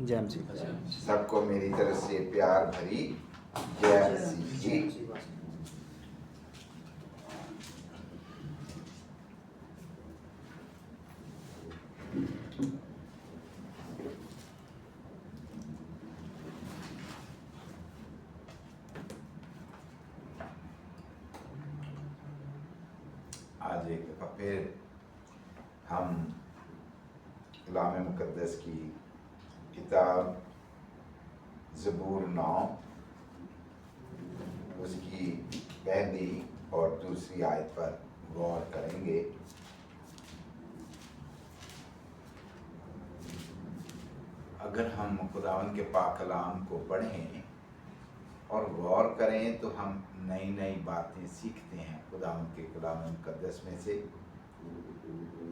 जय मसीह। सबको मेरी तरफ से प्यार भरी जय मसीह जी। आज एक दफ़ा फिर हम कलाम मुक़द्दस की किताब ज़बूर 9 उसकी पहली और दूसरी आयत पर गौर करेंगे। अगर हम खुदावंद के पाक कलाम को पढ़ें और गौर करें तो हम नई नई बातें सीखते हैं खुदावंद के कलाम मुक़द्दस में से।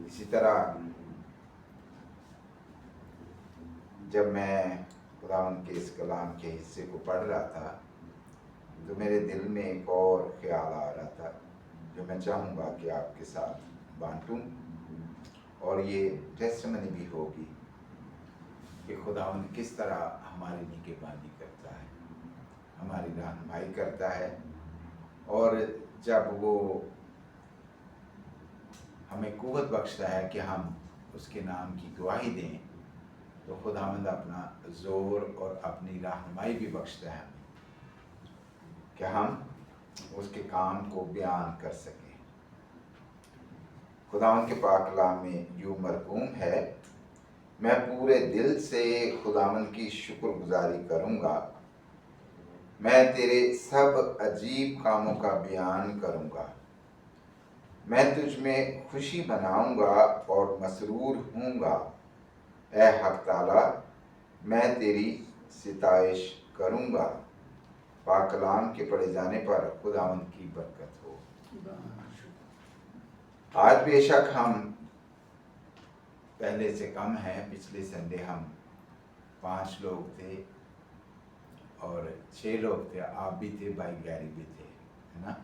इसी तरह जब मैं खुदावंद के इस कलाम के हिस्से को पढ़ रहा था तो मेरे दिल में एक और ख्याल आ रहा था जो मैं चाहूँगा कि आपके साथ बांटूं, और ये टेस्टमनी भी होगी कि खुदावंद किस तरह हमारी निगहबानी करता है, हमारी रहनुमाई करता है। और जब वो हमें कुव्वत बख्शता है कि हम उसके नाम की गवाही दें तो खुदावंद अपना ज़ोर और अपनी रहनुमाई भी बख्शता है कि हम उसके काम को बयान कर सकें। खुदावंद के पाक कलाम में यूं मरकूम है, मैं पूरे दिल से खुदावंद की शुक्रगुजारी करूँगा, मैं तेरे सब अजीब कामों का बयान करूँगा, मैं तुझ में खुशी मनाऊँगा और मसरूर हूँगा। ऐ हक ताला, मैं तेरी सिताइश करूँगा। पाक कलाम के पढ़े जाने पर खुदावंद की बरकत हो। आज बेशक हम पहले से कम हैं। पिछले संडे हम 5 लोग थे और 6 लोग थे, आप भी थे, भाई गैरी भी थे, है ना।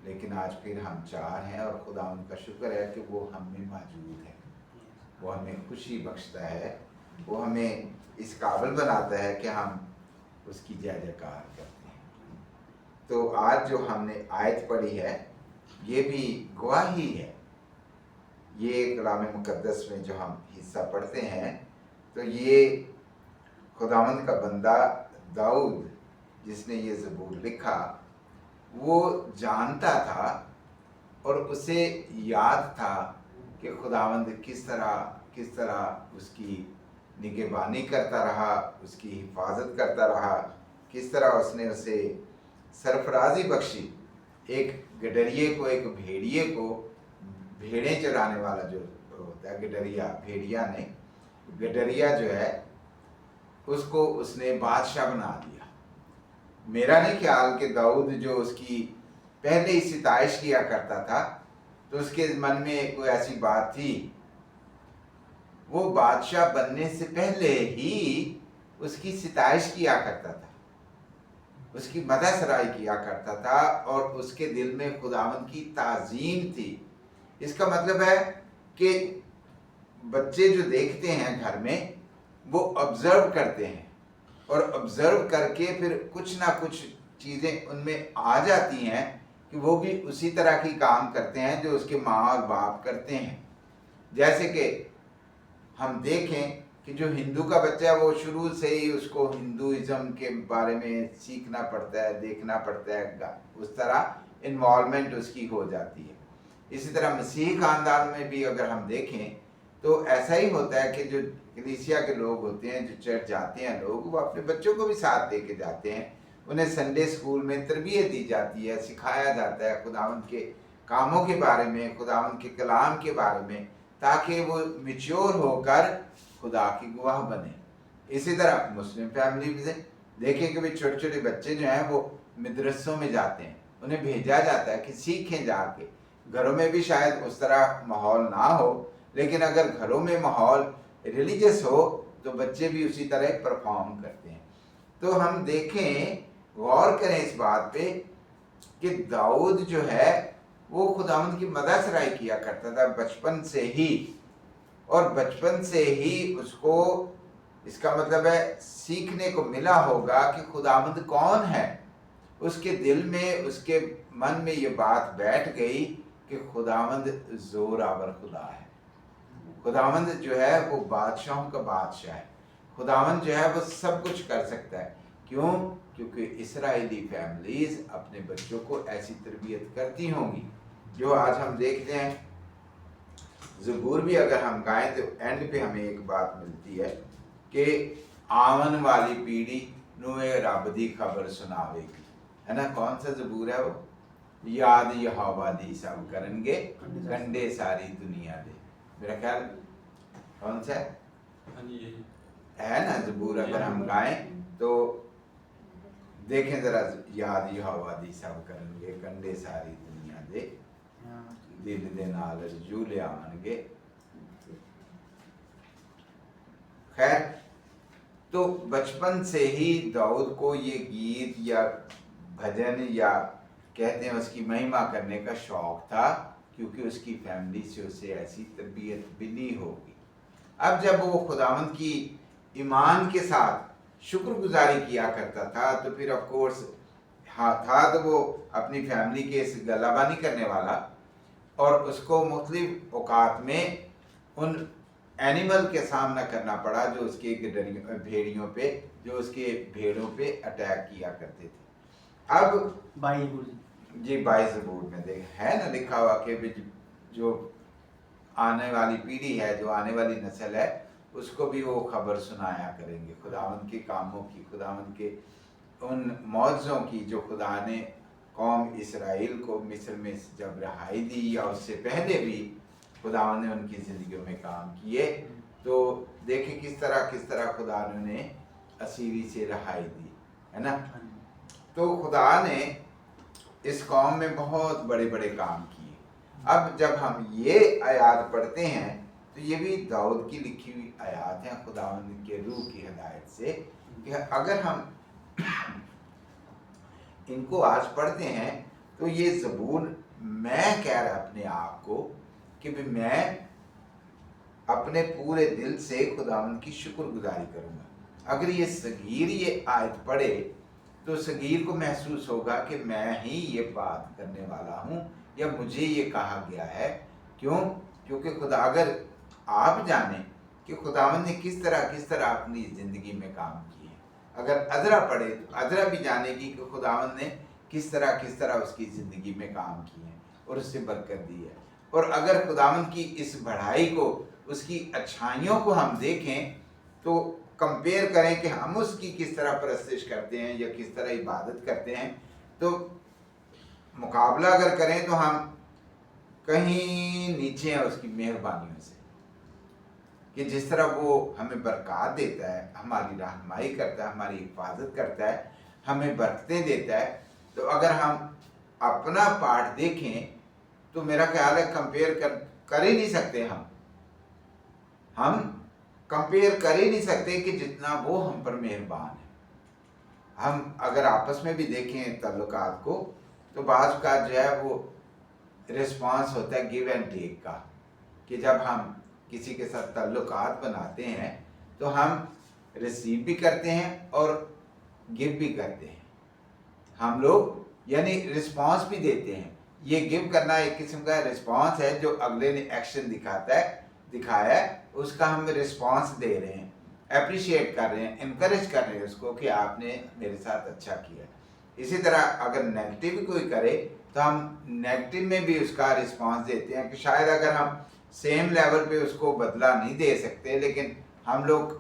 लेकिन आज फिर हम 4 हैं और खुदावंद का शुक्र है कि वो हम में मौजूद है। वो हमें खुशी बख्शता है, वो हमें इस काबिल बनाता है कि हम उसकी जय जयकार करते हैं। तो आज जो हमने आयत पढ़ी है ये भी गवाही है। ये कलाम मुक़द्दस में जो हम हिस्सा पढ़ते हैं तो ये खुदावंद का बंदा दाऊद जिसने ये ज़बूर लिखा वो जानता था और उसे याद था कि खुदावंद किस तरह उसकी निगहबानी करता रहा, उसकी हिफाजत करता रहा, किस तरह उसने उसे सरफराजी बख्शी। एक गडरिये को, एक भेड़िए को, भेड़ें चराने वाला जो होता है गडरिया, भेड़िया ने गडरिया जो है उसको उसने बादशाह बना दिया। मेरा नहीं ख्याल कि दाऊद जो उसकी पहले ही सिताइश किया करता था तो उसके मन में कोई ऐसी बात थी, वो बादशाह बनने से पहले ही उसकी सिताइश किया करता था, उसकी मदहसराई किया करता था और उसके दिल में खुदावंद की ताज़ीम थी। इसका मतलब है कि बच्चे जो देखते हैं घर में वो ऑब्जर्व करते हैं और ऑब्जर्व करके फिर कुछ ना कुछ चीज़ें उनमें आ जाती हैं कि वो भी उसी तरह की काम करते हैं जो उसके माँ और बाप करते हैं। जैसे कि हम देखें कि जो हिंदू का बच्चा है वो शुरू से ही उसको हिंदुइज़्म के बारे में सीखना पड़ता है, देखना पड़ता है, उस तरह इन्वॉल्वमेंट उसकी हो जाती है। इसी तरह मसीही खानदान में भी अगर हम देखें तो ऐसा ही होता है कि जो कलीसिया के लोग होते हैं, जो चर्च जाते हैं लोग, वो अपने बच्चों को भी साथ लेके जाते हैं। उन्हें संडे स्कूल में तरबियत दी जाती है, सिखाया जाता है खुदावंद के कामों के बारे में, खुदावंद के कलाम के बारे में, ताकि वो मैच्योर होकर खुदा की गवाह बने। इसी तरह मुस्लिम फैमिली में देखें कि भाई छोटे छोटे बच्चे जो हैं वो मदरसों में जाते हैं, उन्हें भेजा जाता है कि सीखें जाके। घरों में भी शायद उस तरह माहौल ना हो, लेकिन अगर घरों में माहौल रिलीजियस हो तो बच्चे भी उसी तरह परफॉर्म करते हैं। तो हम देखें, गौर करें इस बात पे कि दाऊद जो है वो खुदावंद की मदहसराई किया करता था बचपन से ही, और बचपन से ही उसको اس کا مطلب ہے سیکھنے کو ملا ہوگا کہ خداوند کون ہے. اس کے دل میں، اس کے من میں یہ بات بیٹھ گئی کہ خداوند زور آور خدا ہے. خداوند جو ہے وہ بادشاہوں کا بادشاہ ہے. خداوند جو ہے وہ سب کچھ کر سکتا ہے. کیوں؟ کیونکہ اسرائیلی فیملیز اپنے بچوں کو ایسی تربیت کرتی ہوں گی. جو آج ہم دیکھتے ہیں زبور بھی اگر ہم گائیں تو اینڈ پہ ہمیں ایک بات ملتی ہے کہ آون والی پیڑھی نوے رب دی خبر سناوے گی، ہے نا. کون سا زبور ہے وہ؟ یاد یہوہ دی سب کرن گے کنڈے ساری دنیا دے. میرا خیال کون سا ہے نا زبور. اگر ہم گائیں تو دیکھیں ذرا، یاد یہوہ دی سب کرن گے کنڈے ساری دنیا دے، دل دے نال جولے آون گے. خیر، تو بچپن سے ہی داؤد کو یہ گیت یا بھجن یا کہتے ہیں اس کی مہما کرنے کا شوق تھا، کیونکہ اس کی فیملی سے اسے ایسی تربیت ملی ہوگی. اب جب وہ خداوند کی ایمان کے ساتھ شکر گزاری کیا کرتا تھا تو پھر آف کورس تھا تو وہ اپنی فیملی کے اس غلبہ نہیں کرنے والا، اور اس کو مختلف اوقات میں ان اینیمل کے سامنا کرنا پڑا جو اس کے بھیڑیوں پہ، جو اس کے بھیڑوں پہ اٹیک کیا کرتے تھے. اب 22 زبور میں ہے نا لکھا ہوا کہ جو آنے والی پیڑھی ہے، جو آنے والی نسل ہے، اس کو بھی وہ خبر سنایا کریں گے خداوند کے کاموں کی، خداوند کے ان معجزوں کی جو خدا نے قوم اسرائیل کو مصر میں جب رہائی دی یا اس سے پہلے بھی خداوند نے ان کی زندگیوں میں کام کیے. تو دیکھیں کس طرح خدا نے انہیں اسیری سے رہائی دی، ہے نا. تو خدا نے اس قوم میں بہت بڑے بڑے کام کیے. اب جب ہم یہ آیات پڑھتے ہیں تو یہ بھی داؤد کی لکھی ہوئی آیات ہیں خداوند کے روح کی ہدایت سے، کہ اگر ہم ان کو آج پڑھتے ہیں تو یہ زبور میں کہہ رہا اپنے آپ کو کہ میں اپنے پورے دل سے خداوند کی شکر گزاری کروں گا. اگر یہ صغیر یہ آیت پڑھے تو صغیر کو محسوس ہوگا کہ میں ہی یہ بات کرنے والا ہوں یا مجھے یہ کہا گیا ہے. کیوں؟ کیونکہ خدا، اگر آپ جانیں کہ خداوند نے کس طرح اپنی زندگی میں کام کیے، اگر عذرا پڑھے تو عذرا بھی جانے گی کہ خداوند نے کس طرح اس کی زندگی میں کام کیے ہیں اور اس سے برکت دی ہے. اور اگر خداوند کی اس بڑائی کو، اس کی اچھائیوں کو ہم دیکھیں تو کمپیئر کریں کہ ہم اس کی کس طرح پرستش کرتے ہیں یا کس طرح عبادت کرتے ہیں، تو مقابلہ اگر کریں تو ہم کہیں نیچے ہیں اس کی مہربانیوں سے، کہ جس طرح وہ ہمیں برکات دیتا ہے، ہماری رہنمائی کرتا ہے، ہماری حفاظت کرتا ہے، ہمیں برکتیں دیتا ہے. تو اگر ہم اپنا پارٹ دیکھیں تو میرا خیال ہے کمپیئر کر ہی نہیں سکتے. ہم کمپیئر کر ہی نہیں سکتے کہ جتنا وہ ہم پر مہربان ہے. ہم اگر آپس میں بھی دیکھیں تعلقات کو تو بعض کا جو ہے وہ رسپانس ہوتا ہے گیو اینڈ ٹیک کا، کہ جب ہم کسی کے ساتھ تعلقات بناتے ہیں تو ہم ریسیو بھی کرتے ہیں اور گیو بھی کرتے ہیں. ہم لوگ یعنی رسپانس بھی دیتے ہیں. یہ گیو کرنا ایک قسم کا رسپانس ہے، جو اگلے نے ایکشن دکھایا ہے اس کا ہم رسپانس دے رہے ہیں، اپریشیٹ کر رہے ہیں، انکریج کر رہے ہیں اس کو کہ آپ نے میرے ساتھ اچھا کیا. اسی طرح اگر نیگیٹو کوئی کرے تو ہم نیگیٹو میں بھی اس کا رسپانس دیتے ہیں، کہ شاید اگر ہم سیم لیول پہ اس کو بدلہ نہیں دے سکتے لیکن ہم لوگ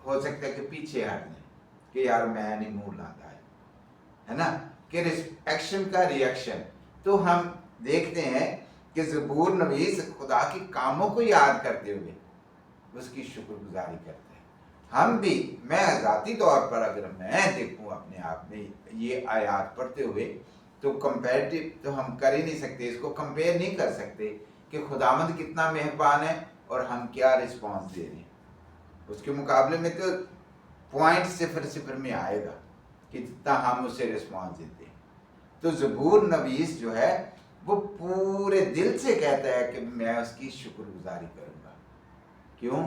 ہو سکتا ہے کہ پیچھے ہٹ جائیں کہ یار میں نہیں منہ لاتا ہے نا، کہ ایکشن کا ری ایکشن. تو ہم دیکھتے ہیں کہ زبور نویس خدا کے کاموں کو یاد کرتے ہوئے اس کی شکر گزاری کرتے ہیں. ہم بھی، میں ذاتی طور پر اگر میں دیکھوں اپنے آپ میں یہ آیات پڑھتے ہوئے تو کمپیریٹیو تو ہم کر ہی نہیں سکتے، اس کو کمپیئر نہیں کر سکتے کہ خداوند کتنا مہربان ہے اور ہم کیا رسپانس دے رہے ہیں. اس کے مقابلے میں تو 0.00 میں آئے گا کہ جتنا ہم اسے رسپانس دیتے ہیں. تو زبور نویس جو ہے وہ پورے دل سے کہتا ہے کہ میں اس کی شکر گزاری کروں گا. کیوں؟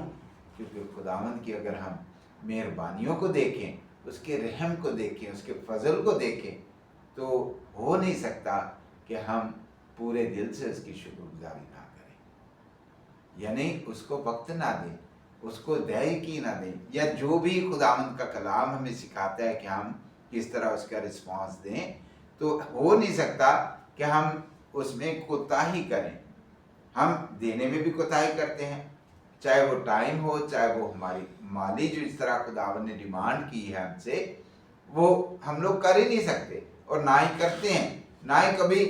کیونکہ خداوند کی اگر ہم मेहरबानियों को देखें, उसके रहम को देखें, उसके फजल को देखें, तो हो नहीं सकता कि हम पूरे दिल से उसकी शुक्रगुजारी ना करें, यानी उसको वक्त ना दें, उसको दयाकी ना दें, या जो भी खुदावंद का कलाम हमें सिखाता है कि हम किस तरह उसका रिस्पांस दें, तो हो नहीं सकता कि हम उसमें कोताही करें। हम देने में भी कोताही करते हैं, चाहे वो टाइम हो, चाहे वो हमारी माली जो इस तरह खुदावंद ने डिमांड की है हमसे, वो हम लोग कर ही नहीं सकते, और ना ही करते हैं, ना ही कभी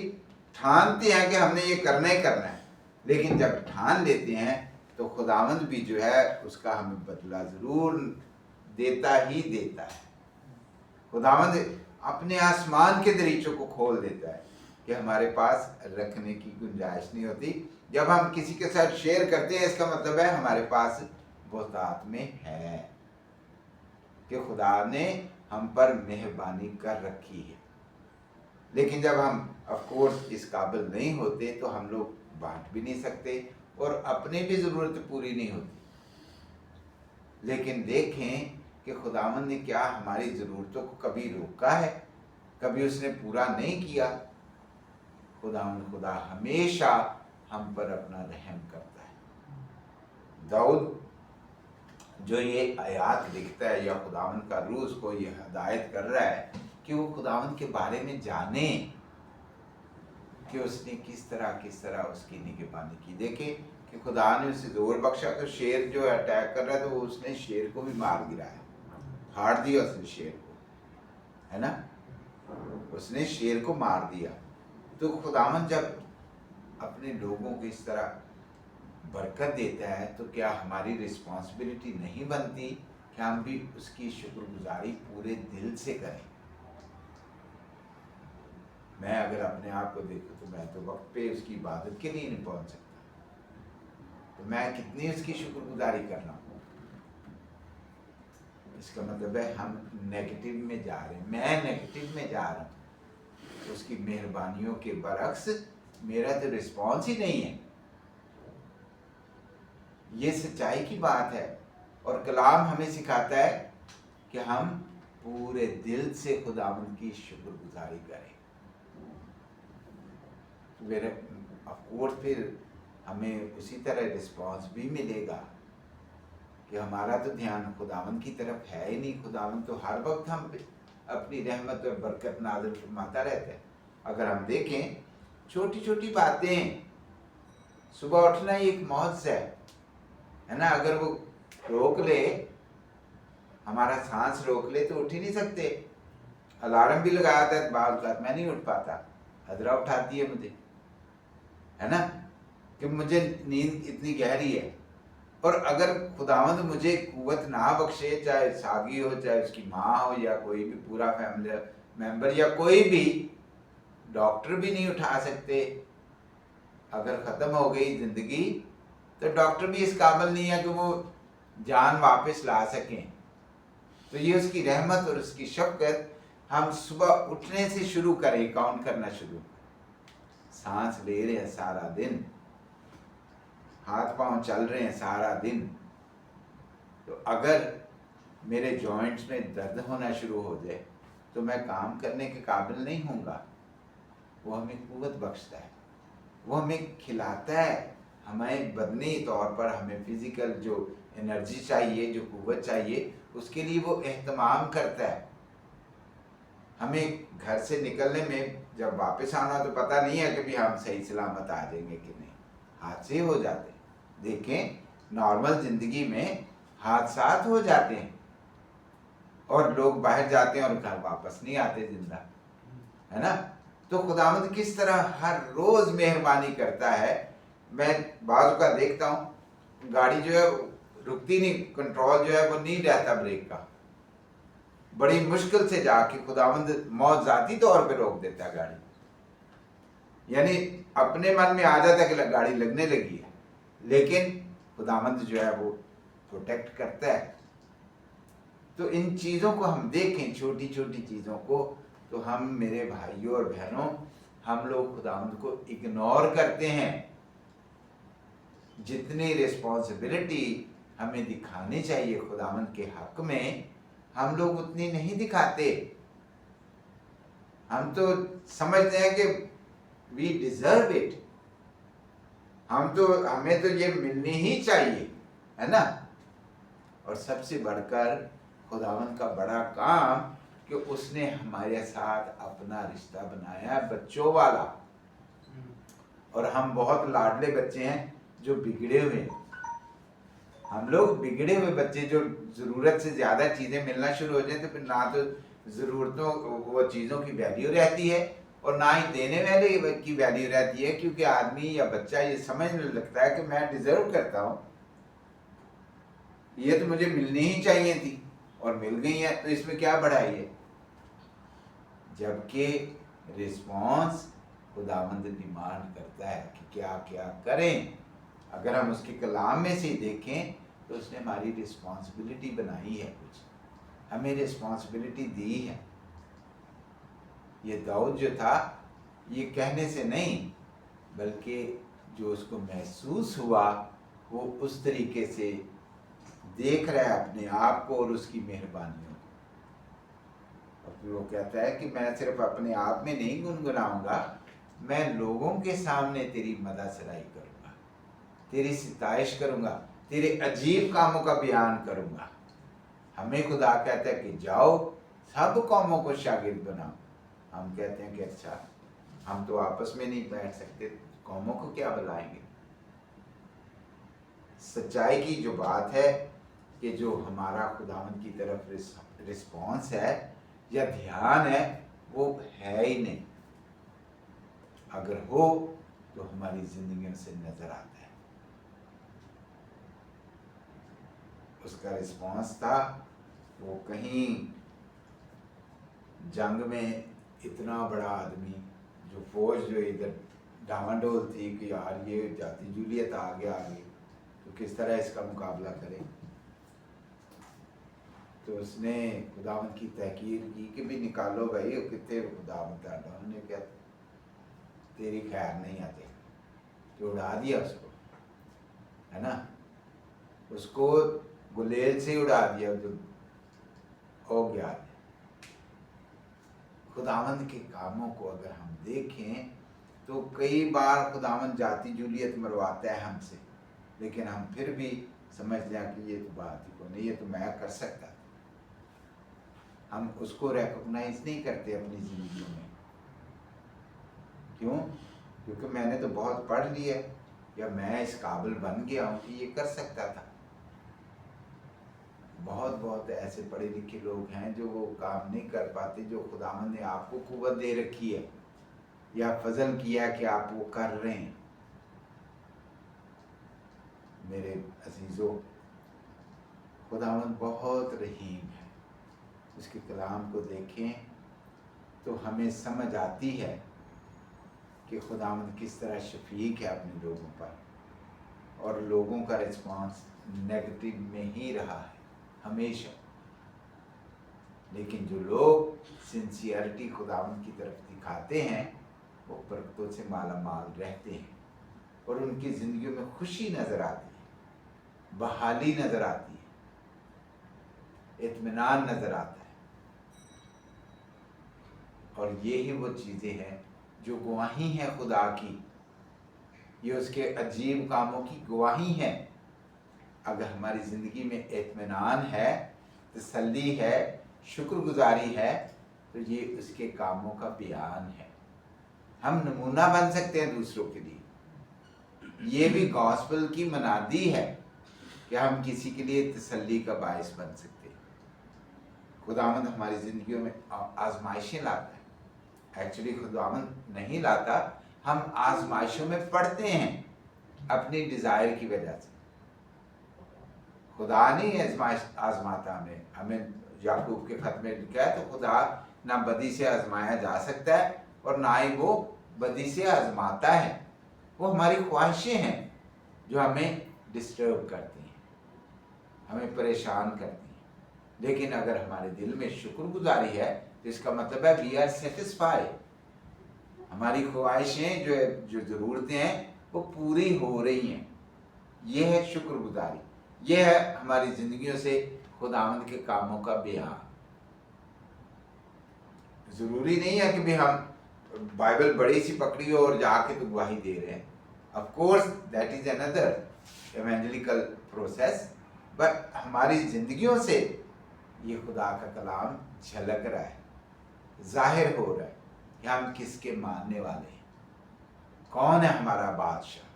ठानते हैं कि हमने ये करना ही करना है। लेकिन जब ठान लेते हैं तो खुदावंद भी जो है उसका हमें बदला ज़रूर देता ही देता है। खुदावंद अपने आसमान के दरीचों को खोल देता है कि हमारे पास रखने की गुंजाइश नहीं होती। जब हम किसी के साथ शेयर करते हैं, इसका मतलब है हमारे पास बहुतात में है कि खुदा ने हम पर मेहरबानी कर रखी है। लेकिन जब हम ऑफ कोर्स इस काबिल नहीं होते तो हम लोग बांट भी नहीं सकते और अपनी भी ज़रूरत पूरी नहीं होती। लेकिन देखें कि खुदावंद ने क्या हमारी ज़रूरतों को कभी रोका है, कभी उसने पूरा नहीं किया। खुदा हमेशा हम पर अपना रहम करता है। दाऊद जो ये आयात लिखता है, या खुदावंद का रूह उसको ये हदायत कर रहा है कि वो खुदावंद के बारे में जाने कि उसने किस तरह उसकी निगहबानी की। देखे कि खुदा ने उसे जोर बख्शा, तो शेर जो अटैक कर रहा है तो उसने शेर को भी मार गिराया, फाड़ दिया उसने शेर को, है ना, उसने शेर को मार दिया। तो खुदावंद जब अपने लोगों को इस तरह बरकत देता है तो क्या हमारी रिस्पॉन्सिबिलिटी नहीं बनती कि हम भी उसकी शुक्रगुजारी पूरे दिल से करें। मैं अगर अपने आप को देखूं तो मैं तो वक्त पे उसकी इबादत के लिए नहीं पहुंच सकता, तो मैं कितनी उसकी शुक्रगुजारी कर रहा हूँ। इसका मतलब है हम नेगेटिव में जा रहे हैं, मैं नेगेटिव में जा रहा हूँ। उसकी मेहरबानियों के बरक्स मेरा तो रिस्पॉन्स ही नहीं है। ये सच्चाई की बात है, और कलाम हमें सिखाता है कि हम पूरे दिल से खुदावंद की शुक्रगुजारी करें। मेरे ऑफकोर्स फिर हमें उसी तरह रिस्पॉन्स भी मिलेगा कि हमारा तो ध्यान खुदावंद की तरफ है ही नहीं। खुदावंद तो हर वक्त हम अपनी रहमत और बरकत नाज़िल फरमाता रहता है। अगर हम देखें छोटी छोटी बातें, सुबह उठना ही एक मौज है ना। अगर वो रोक ले, हमारा सांस रोक ले तो उठ ही नहीं सकते। अलार्म भी लगाया था, बात मैं नहीं उठ पाता, हदरा उठाती है मुझे, है ना, कि मुझे नींद इतनी गहरी है। और अगर खुदावंद मुझे कुव्वत ना बख्शे, चाहे सागी हो, चाहे उसकी माँ हो, या कोई भी पूरा फैमिली मेंबर, या कोई भी, डॉक्टर भी नहीं उठा सकते। अगर ख़त्म हो गई ज़िंदगी तो डॉक्टर भी इस काबिल नहीं है कि वो जान वापस ला सकें। तो ये उसकी रहमत और उसकी शफ़क़त। हम सुबह उठने से शुरू करें, काउंट करना शुरू, सांस ले रहे हैं सारा दिन, हाथ पांव चल रहे हैं सारा दिन। तो अगर मेरे जॉइंट्स में दर्द होना शुरू हो जाए तो मैं काम करने के काबिल नहीं होऊंगा। वो हमें कुव्वत बख्शता है, वो हमें खिलाता है, हमें बदनी तौर पर हमें फिज़िकल जो एनर्जी चाहिए, जो कुव्वत चाहिए, उसके लिए वो एहतमाम करता है। हमें घर से निकलने में जब वापस आना तो पता नहीं है कि भी हम सही सलामत आ जाएंगे कि नहीं, हादसे हो जाते। देखें नॉर्मल ज़िंदगी में हादसात हो जाते हैं और लोग बाहर जाते हैं और घर वापस नहीं आते जिंदा, है ना। तो खुदावंद किस तरह हर रोज़ मेहरबानी करता है। मैं बाज़ का देखता हूँ गाड़ी जो है रुकती नहीं, कंट्रोल जो है वो नहीं रहता ब्रेक का, बड़ी मुश्किल से जाके खुदावंद मौज़ाती तौर पे रोक देता है गाड़ी। यानी अपने मन में आ जाता है कि गाड़ी लगने लगी है, लेकिन खुदावंद जो है वो प्रोटेक्ट करता है। तो इन चीज़ों को हम देखें, छोटी छोटी चीज़ों को, तो हम मेरे भाइयों और बहनों, हम लोग खुदावंद को इग्नोर करते हैं। जितनी रिस्पॉन्सिबिलिटी हमें दिखानी चाहिए खुदावंद के हक में, हम लोग उतनी नहीं दिखाते। हम तो समझते हैं कि वी डिजर्व इट, हमें तो ये मिलनी ही चाहिए, है ना। और सबसे बढ़कर खुदावंद का बड़ा काम कि उसने हमारे साथ अपना रिश्ता बनाया बच्चों वाला। और हम बहुत लाडले बच्चे हैं जो बिगड़े हुए हैं। हम लोग बिगड़े हुए बच्चे, जो ज़रूरत से ज़्यादा चीज़ें मिलना शुरू हो जाए तो फिर ना तो ज़रूरतों वो चीज़ों की वैल्यू रहती है और ना ही देने वाले की वैल्यू रहती है, क्योंकि आदमी या बच्चा ये समझने लगता है कि मैं डिज़र्व करता हूँ, ये तो मुझे मिलनी ही चाहिए थी और मिल गई है, तो इसमें क्या बढ़ाई है। जबकि रिस्पॉन्स खुदावंद डिमांड करता है कि क्या क्या करें। अगर हम उसके कलाम में से देखें तो उसने हमारी रिस्पॉन्सिबिलिटी बनाई है, कुछ हमें रिस्पॉन्सिबिलिटी दी है। ये दाऊद जो था, ये कहने से नहीं बल्कि जो उसको महसूस हुआ वो उस तरीके से देख रहा है अपने आप को और उसकी मेहरबानियों को। और फिर वो कहता है कि मैं सिर्फ अपने आप में नहीं गुनगुनाऊंगा, मैं लोगों के सामने तेरी मदासराई करूंगा, तेरी सिताइश करूंगा, तेरे अजीब कामों का बयान करूंगा। हमें खुदा कहता है कि जाओ सब कौमों को शागिर्द बनाओ। हम कहते हैं कि अच्छा, हम तो आपस में नहीं बैठ सकते, कौमों को क्या बुलाएंगे। सच्चाई की जो बात है कि जो हमारा खुदावंद की तरफ रिस्पॉन्स है या ध्यान है वो है ही नहीं। अगर हो तो हमारी जिंदगियों से नजर आता है। उसका रिस्पॉन्स था, वो कहीं जंग में इतना बड़ा आदमी, जो फौज जो इधर डामाडोल थी कि यार ये जाति जूलियत आ गया आगे, तो किस तरह इसका मुकाबला करें। तो उसने खुदावंद की तहकीर की कि भी निकालो भाई, वो कितने खुदावंद था। उन्होंने क्या तेरी खैर नहीं आती, तो उड़ा दिया उसको, है ना। उसको गुलेल से उड़ा दिया जो हो गया। खुदावंद के कामों को अगर हम देखें तो कई बार खुदावंद जाति जूलियत मरवाता है हमसे, लेकिन हम फिर भी समझ लें कि ये तो बात ही को नहीं, ये तो मैं कर सकता था। हम उसको रिकॉग्नाइज नहीं करते अपनी जिंदगी में। क्यों? क्योंकि मैंने तो बहुत पढ़ लिया या मैं इस काबिल बन गया हूँ कि ये कर सकता था। बहुत ऐसे पढ़े लिखे लोग हैं जो वो काम नहीं कर पाते, जो खुदावंद ने आपको कुव्वत दे रखी है या फजल किया कि आप वो कर रहे हैं। मेरे अजीजों, खुदावंद बहुत रहीम है। उसके कलाम को देखें तो हमें समझ आती है कि खुदावंद किस तरह शफीक है अपने लोगों पर, और लोगों का रिस्पांस नेगेटिव में ही रहा है हमेशा। लेकिन जो लोग सिंसियरिटी खुदावंद की तरफ दिखाते हैं वो बरकतों से माला माल रहते हैं और उनकी जिंदगियों में खुशी नजर आती है, बहाली नजर आती है, इत्मीनान नजर आता है। और ये ही वो चीज़ें हैं जो गवाही हैं खुदा की, ये उसके अजीब कामों की गवाही है। अगर हमारी ज़िंदगी में इत्मीनान है, तसल्ली है, शुक्रगुजारी है, तो ये उसके कामों का बयान है। हम नमूना बन सकते हैं दूसरों के लिए। ये भी गॉस्पेल की मनादी है कि हम किसी के लिए तसल्ली का बायस बन सकते हैं। खुदावंद हमारी ज़िंदगियों में आजमाइशें लाता है। एक्चुअली खुदावंद नहीं लाता, हम आजमाइशों में पड़ते हैं अपनी डिज़ायर की वजह से। खुदा नहीं आजमाता हमें याकूब के खत में लिखा है, तो खुदा ना बदी से आजमाया जा सकता है और ना ही वो बदी से आजमाता है। वो हमारी ख्वाहिशें हैं जो हमें डिस्टर्ब करती हैं, हमें परेशान करती हैं। लेकिन अगर हमारे दिल में शुक्रगुजारी है तो इसका मतलब है वी आर सेटिस्फाइड। हमारी ख्वाहिशें जो ज़रूरतें हैं वो पूरी हो रही हैं। ये है शुक्रगुजारी। یہ ہے ہماری زندگیوں سے خداوند کے کاموں کا بیان. ضروری نہیں ہے کہ بھی ہم بائبل بڑی سی پکڑی ہو اور جا کے تو گواہی دے رہے ہیں. آف کورس دیٹ از اندر ایونجلیکل پروسیس، بٹ ہماری زندگیوں سے یہ خدا کا کلام جھلک رہا ہے، ظاہر ہو رہا ہے کہ ہم کس کے ماننے والے ہیں، کون ہے ہمارا بادشاہ،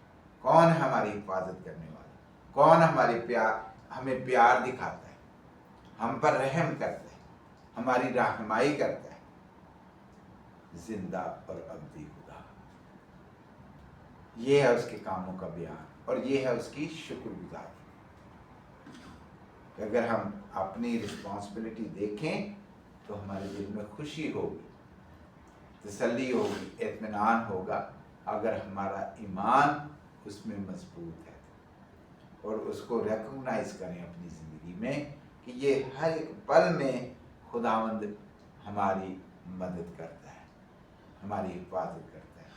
کون ہے ہماری حفاظت کرنے والا، کون ہمیں پیار دکھاتا ہے، ہم پر رحم کرتا ہے، ہماری رہنمائی کرتا ہے. زندہ اور ابدی خدا، یہ ہے اس کے کاموں کا بیان اور یہ ہے اس کی شکر گزاری. اگر ہم اپنی رسپانسبلٹی دیکھیں تو ہمارے دل میں خوشی ہوگی، تسلی ہوگی، اطمینان ہوگا اگر ہمارا ایمان اس میں مضبوط ہے اور اس کو ریکگنائز کریں اپنی زندگی میں کہ یہ ہر ایک پل میں خداوند ہماری مدد کرتا ہے، ہماری حفاظت کرتا ہے،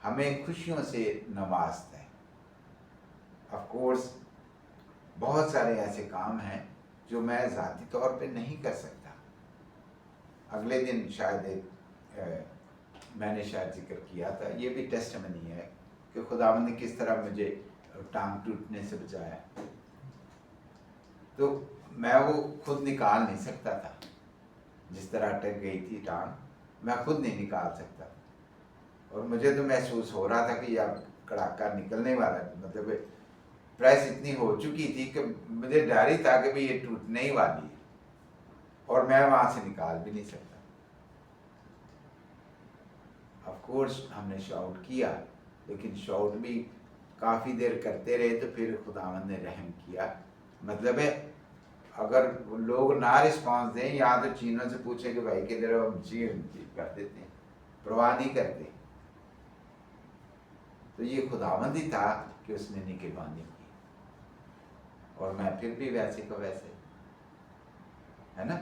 ہمیں خوشیوں سے نوازتا ہے. آف کورس بہت سارے ایسے کام ہیں جو میں ذاتی طور پہ نہیں کر سکتا. اگلے دن شاید میں نے شاید ذکر کیا تھا، یہ بھی ٹیسٹمنی ہے کہ خداوند نے کس طرح مجھے ٹانگ ٹوٹنے سے بچایا. تو میں وہ خود نکال نہیں سکتا تھا، جس طرح اٹک گئی تھی ٹانگ میں خود نہیں نکال سکتا، اور مجھے تو محسوس ہو رہا تھا کہ اب کڑاکا نکلنے والا ہے. مطلب پریس اتنی ہو چکی تھی کہ مجھے ڈر ہی تھا کہ بھی یہ ٹوٹنے ہی والی ہے اور میں وہاں سے نکال بھی نہیں سکتا. آف کورس ہم نے شاؤٹ کیا، لیکن شاؤٹ بھی کافی دیر کرتے رہے تو پھر خداوند نے رحم کیا. مطلب ہے اگر لوگ نہ رسپانس دیں یا تو چینوں سے پوچھیں کہ بھائی کدھر ہم کر دیتے ہیں، پرواہ نہیں کرتے. تو یہ خداوند ہی تھا کہ اس نے نگہبانی کی، اور میں پھر بھی ویسے کا ویسے ہے نا.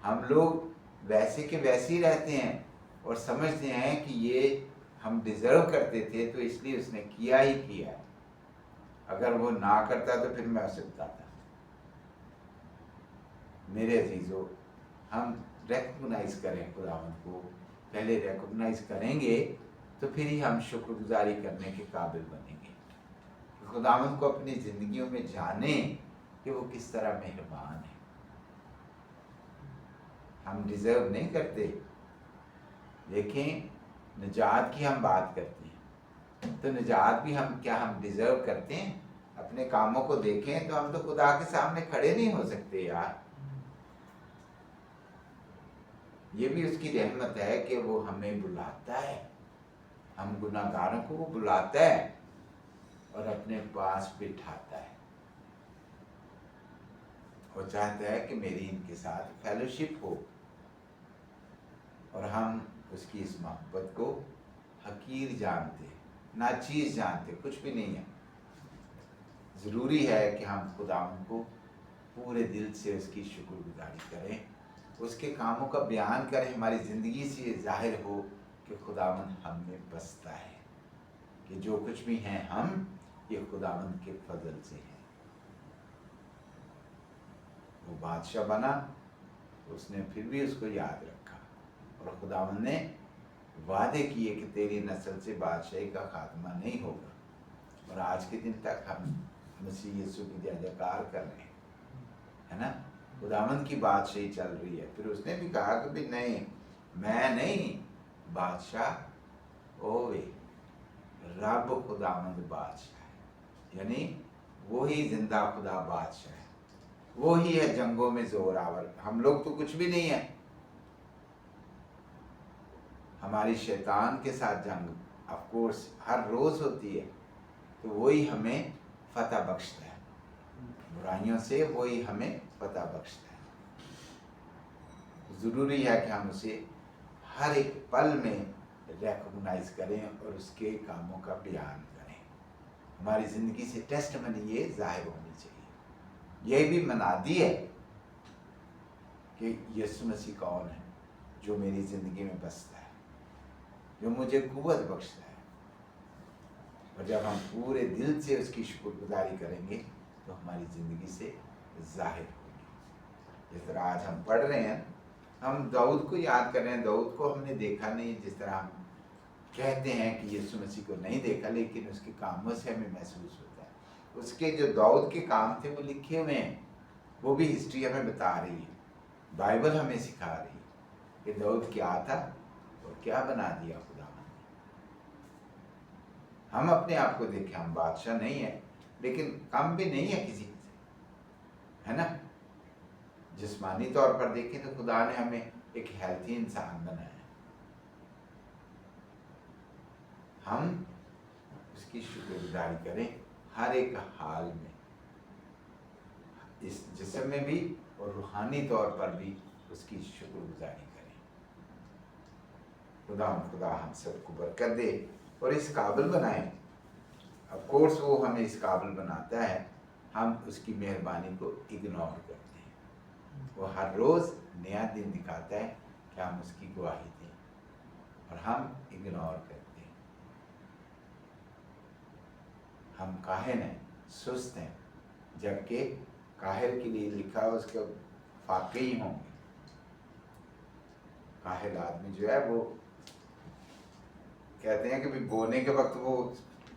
ہم لوگ ویسے کے ویسے ہی رہتے ہیں اور سمجھتے ہیں کہ یہ ہم ڈیزرو کرتے تھے تو اس لیے اس نے کیا ہی کیا ہے. اگر وہ نہ کرتا تو پھر میں اسے بتاتا. میرے عزیزو، ہم ریکگنائز کریں خداوند کو، پہلے ریکگنائز کریں گے تو پھر ہی ہم شکر گزاری کرنے کے قابل بنیں گے. خداوند کو اپنی زندگیوں میں جانیں کہ وہ کس طرح مہربان ہے. ہم ڈیزرو نہیں کرتے. دیکھیں نجات کی ہم بات کرتے ہیں تو نجات بھی ہم ڈیزرو کرتے ہیں؟ اپنے کاموں کو دیکھیں تو ہم تو خدا کے سامنے کھڑے نہیں ہو سکتے یار. یہ بھی اس کی رحمت ہے کہ وہ ہمیں بلاتا ہے، ہم گناہ گاروں کو وہ بلاتا ہے اور اپنے پاس بٹھاتا ہے اور چاہتا ہے کہ میری ان کے ساتھ فیلوشپ ہو، اور ہم اس کی اس محبت کو حقیر جانتے، ناچیز جانتے، کچھ بھی نہیں ہے. ضروری ہے کہ ہم خداوند کو پورے دل سے اس کی شکر گزاری کریں، اس کے کاموں کا بیان کریں، ہماری زندگی سے یہ ظاہر ہو کہ خداوند ہم میں بستا ہے، کہ جو کچھ بھی ہیں ہم یہ خداوند کے فضل سے ہیں. وہ بادشاہ بنا، اس نے پھر بھی اس کو یاد رکھا، اور خداوند نے وعدے کیے کہ تیری نسل سے بادشاہی کا خاتمہ نہیں ہوگا، اور آج کے دن تک ہم مسیح یسوع کی جے جیکار کر رہے ہیں، ہے نا. خداوند کی بادشاہی چل رہی ہے. پھر اس نے بھی کہا کہ بھی نہیں، میں نہیں، بادشاہ اوے، رب خداوند بادشاہ ہے، یعنی وہی زندہ خدا بادشاہ ہے، وہی ہے جنگوں میں زور آور. ہم لوگ تو کچھ بھی نہیں ہے. ہماری شیطان کے ساتھ جنگ آف کورس ہر روز ہوتی ہے، تو وہی ہمیں فتح بخشتا ہے، برائیوں سے وہی ہمیں فتح بخشتا ہے. ضروری ہے کہ ہم اسے ہر ایک پل میں ریکگنائز کریں اور اس کے کاموں کا بیان کریں. ہماری زندگی سے ٹیسٹمنی یہ ظاہر ہونی چاہیے. یہ بھی منادی ہے کہ یسوع مسیح کون ہے، جو میری زندگی میں بستا ہے، جو مجھے قوت بخشتا ہے. اور جب ہم پورے دل سے اس کی شکر گزاری کریں گے तो हमारी ज़िंदगी से ज़ाहिर होगी। जिस तरह आज हम पढ़ रहे हैं, हम दाऊद को याद कर रहे हैं। दाऊद को हमने देखा नहीं, जिस तरह हम कहते हैं कि यीशु मसीह को नहीं देखा, लेकिन उसके कामों से हमें महसूस होता है। उसके जो दाऊद के काम थे वो लिखे हुए हैं, वो भी हिस्ट्री हमें बता रही है, बाइबल हमें सिखा रही है कि दाऊद क्या था और क्या बना दिया खुदा ने। हम अपने आप को देखें, हम बादशाह नहीं है, लेकिन कम भी नहीं है किसी से, है ना। जिस्मानी तौर पर देखें तो खुदा ने हमें एक हेल्थी इंसान बनाया है। हम उसकी शुक्रगुजारी करें हर एक हाल में, इस जिस्म में भी और रूहानी तौर पर भी उसकी शुक्रगुजारी करें। खुदा हम सबको बरकत दे और इस काबिल बनाए। ऑफ कोर्स वो हमें इस काबिल बनाता है, हम उसकी मेहरबानी को इग्नोर करते हैं। वो हर रोज़ नया दिन दिखाता है कि हम उसकी गवाही दें, और हम इग्नोर करते हैं। हम काहिल हैं, सुस्त हैं, जबकि काहिल के लिए लिखा है उसके फाके ही होंगे। काहिल आदमी जो है वो कहते हैं कि भी बोने के वक्त वो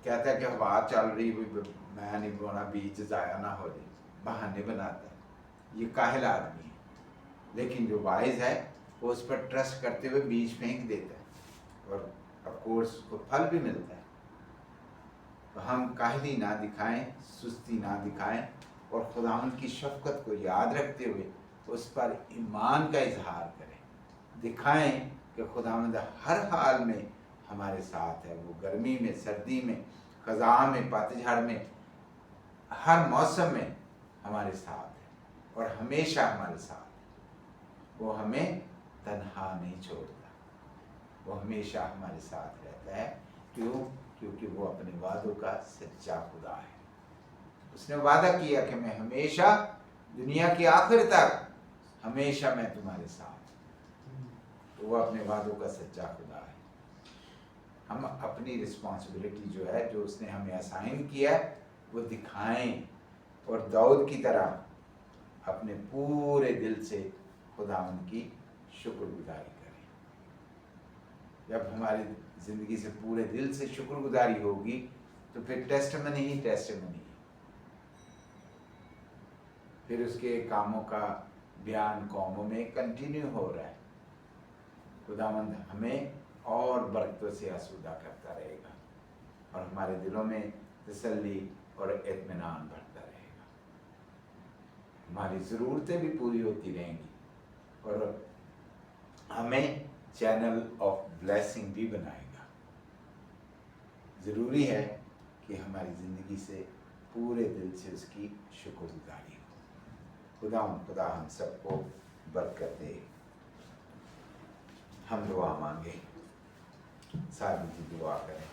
कहता है कि हवा चल रही, मैं नहीं बोना, बीज ज़ाया ना हो जाए, बहाने बनाता है। ये काहिल आदमी है। लेकिन जो वाइज है वो उस पर ट्रस्ट करते हुए बीज फेंक देता है, और ऑफ कोर्स उसको फल भी मिलता है। तो हम काहिली ना दिखाएं, सुस्ती ना दिखाएं, और खुदावंद की शफकत को याद रखते हुए उस पर ईमान का इजहार करें। दिखाएं कि खुदावंद हर हाल में हमारे साथ है। वो गर्मी में, सर्दी में, ख़ज़ां में, पतझड़ में, हर मौसम में हमारे साथ है और हमेशा हमारे साथ है। वो हमें तन्हा नहीं छोड़ता, वो हमेशा हमारे साथ रहता है। क्यों? क्योंकि वो अपने वादों का सच्चा खुदा है। उसने वादा किया कि मैं हमेशा, दुनिया के आखिर तक हमेशा मैं तुम्हारे साथ। तो वो अपने वादों का सच्चा खुदा है। हम अपनी रिस्पॉन्सिबिलिटी जो है, जो उसने हमें असाइन किया है, वो दिखाएं, और दाऊद की तरह अपने पूरे दिल से खुदावंद की शुक्रगुजारी करें। जब हमारी ज़िंदगी से पूरे दिल से शुक्रगुजारी होगी तो फिर टेस्टमनी ही टेस्टमनी है। फिर उसके कामों का बयान कौमों में कंटिन्यू हो रहा है। खुदावंद हमें और बरकतों से आसूदा करता रहेगा, और हमारे दिलों में तसल्ली और इत्मीनान बढ़ता रहेगा। हमारी ज़रूरतें भी पूरी होती रहेंगी, और हमें चैनल ऑफ ब्लेसिंग भी बनाएगा। ज़रूरी है कि हमारी ज़िंदगी से पूरे दिल से उसकी शुक्रगुजारी हो। खुदा हम सबको बरकत दे। हम दुआ मांगे, सारी की दुआ करें।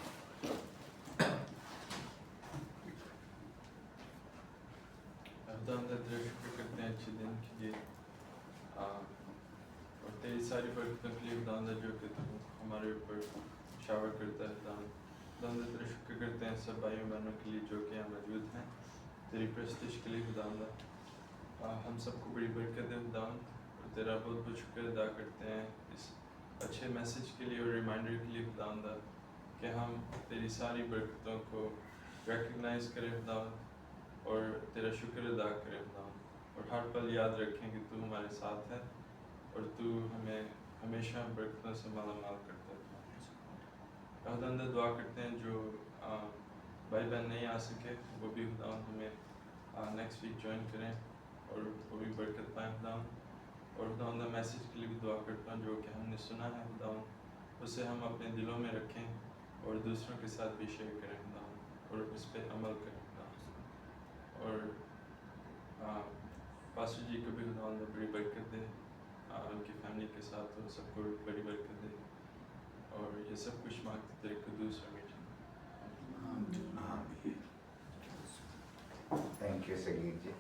शुक्र करते हैं अच्छे दिन के लिए, और तेरी सारी बरकतों के लिए खुदा जो कि तू हमारे ऊपर शावर करता है। खुदा तेरा शुक्र करते हैं सब भाइयों बहनों के लिए जो कि यहाँ मौजूद हैं, तेरी प्रस्तिश के लिए खुदा हम सबको बड़ी बरकत दे खुदा, और तेरा बहुत बहुत शुक्र अदा करते हैं इस अच्छे मैसेज के लिए और रिमाइंडर के लिए खुदा, कि हम तेरी सारी बरकतों को रिकग्नाइज़ करें खुदा, और तेरा शुक्र अदा करें खुदा, और हर पल याद रखें कि तू हमारे साथ है और तू हमें हमेशा बरकतों से मालामाल करता है। खुदा दुआ करते हैं जो भाई बहन नहीं आ सके वो भी खुदा हमें नेक्स्ट वीक ज्वाइन करें और वो भी बरकत पाएँ खुदा। और खुदा मैसेज के लिए भी दुआ करता हूँ जो कि हमने सुना है खुदा, उसे हम अपने दिलों में रखें और दूसरों के साथ भी शेयर करें खुदा, और उस पर अमल करें खुदा। और पास्टर जी को भी खुदा बड़ी बरकत दे, उनकी फैमिली के साथ तो सबको बड़ी बरकत दे, और ये सब कुछ मांगते तेरे कुदूस और मीठे। Thank you Sagheer ji.